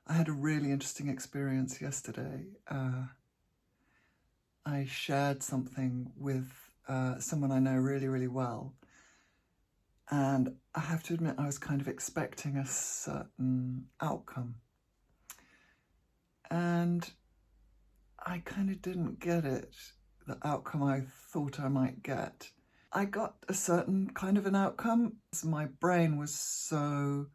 I had a really interesting experience yesterday. I shared something with someone I know really, really well. And I have to admit, I was kind of expecting a certain outcome. And I kind of didn't get it, the outcome I thought I might get. I got a certain kind of an outcome. My brain was so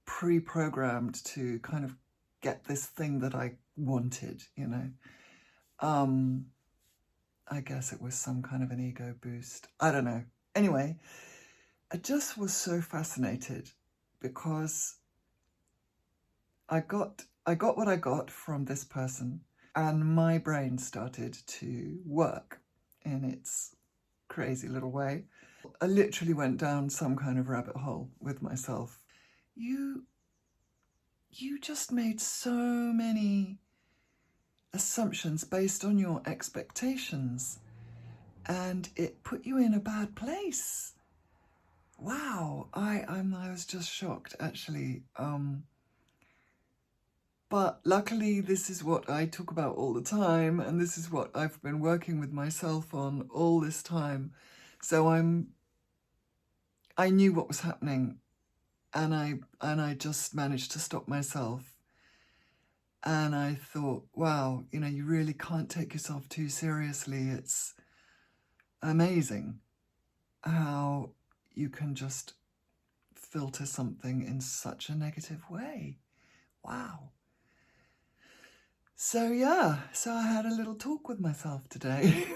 pre-programmed to kind of get this thing that I wanted, you know. I guess it was some kind of an ego boost. I don't know. Anyway, I just was so fascinated because I got what I got from this person, and my brain started to work in its crazy little way. I literally went down some kind of rabbit hole with myself. You just made so many assumptions based on your expectations, and it put you in a bad place. Wow, I was just shocked, actually. But luckily, this is what I talk about all the time, and this is what I've been working with myself on all this time. So I knew what was happening, and I just managed to stop myself. And I thought, wow, you know, you really can't take yourself too seriously. It's amazing how you can just filter something in such a negative way. Wow. So yeah, so I had a little talk with myself today.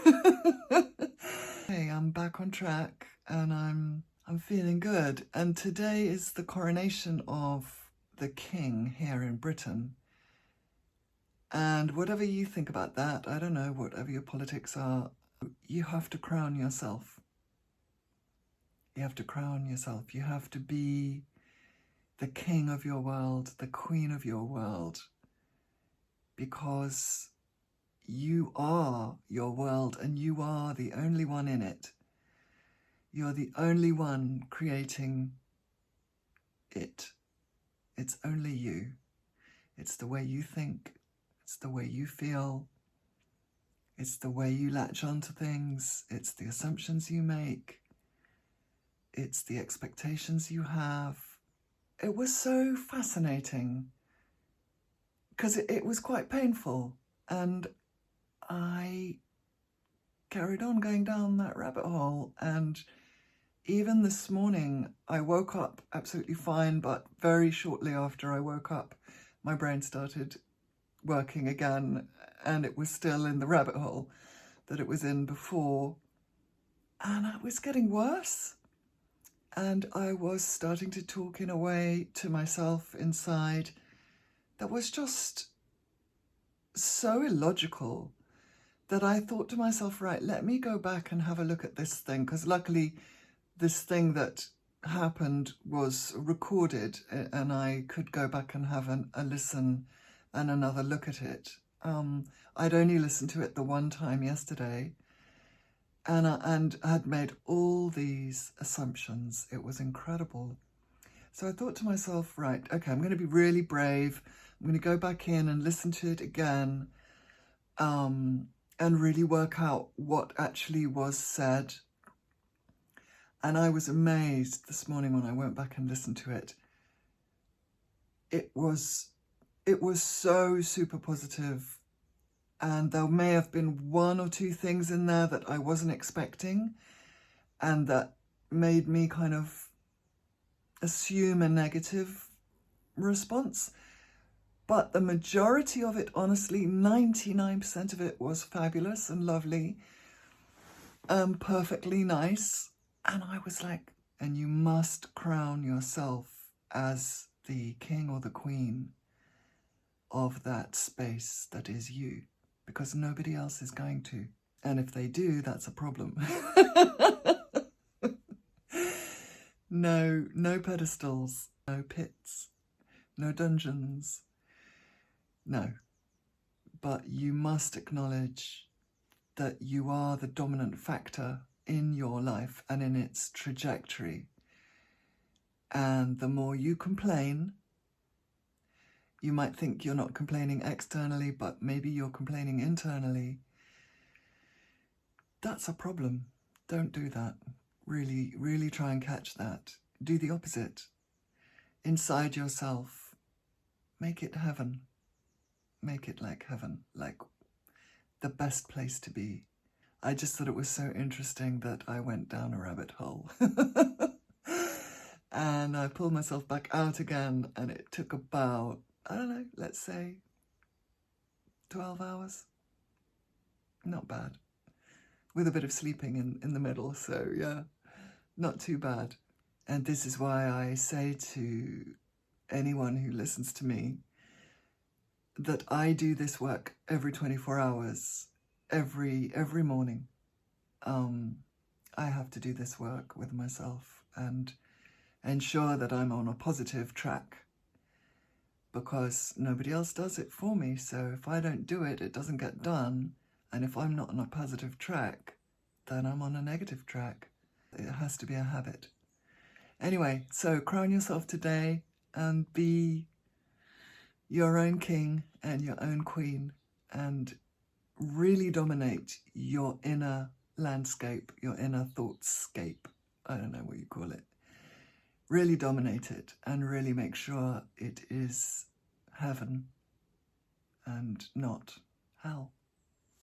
Hey, I'm back on track and I'm feeling good. And today is the coronation of the king here in Britain. And whatever you think about that, I don't know, whatever your politics are, you have to crown yourself. You have to crown yourself. You have to be the king of your world, the queen of your world, because you are your world and you are the only one in it. You're the only one creating it. It's only you. It's the way you think. It's the way you feel. It's the way you latch onto things. It's the assumptions you make. It's the expectations you have. It was so fascinating because it was quite painful, and I carried on going down that rabbit hole. And even this morning, I woke up absolutely fine, but very shortly after I woke up, my brain started working again, and it was still in the rabbit hole that it was in before. And it was getting worse. And I was starting to talk in a way to myself inside that was just so illogical that I thought to myself, right, let me go back and have a look at this thing, because luckily this thing that happened was recorded and I could go back and have a listen and another look at it. I'd only listened to it the one time yesterday, and had made all these assumptions. It was incredible. So I thought to myself, right, okay, I'm going to be really brave. I'm going to go back in and listen to it again, and really work out what actually was said. And I was amazed this morning when I went back and listened to it. It was so super positive. And there may have been one or two things in there that I wasn't expecting and that made me kind of assume a negative response. But the majority of it, honestly, 99% of it was fabulous and lovely, perfectly nice. And I was like, and you must crown yourself as the king or the queen of that space that is you, because nobody else is going to. And if they do, that's a problem. No pedestals, no pits, no dungeons. No. But you must acknowledge that you are the dominant factor in your life and in its trajectory. And the more you complain, You might think you're not complaining externally, but maybe you're complaining internally. That's a problem. Don't do that. Really, really try and catch that. Do the opposite. Inside yourself, make it heaven. Make it like heaven, like the best place to be. I just thought it was so interesting that I went down a rabbit hole. And I pulled myself back out again, and it took about, I don't know, let's say 12 hours. Not bad. With a bit of sleeping in the middle, so yeah, not too bad. And this is why I say to anyone who listens to me that I do this work every 24 hours, every morning. I have to do this work with myself and ensure that I'm on a positive track, because nobody else does it for me. So if I don't do it, it doesn't get done. And if I'm not on a positive track, then I'm on a negative track. It has to be a habit. Anyway, so crown yourself today and be your own king and your own queen, and really dominate your inner landscape, your inner thoughtscape. I don't know what you call it. Really dominate it and really make sure it is heaven and not hell.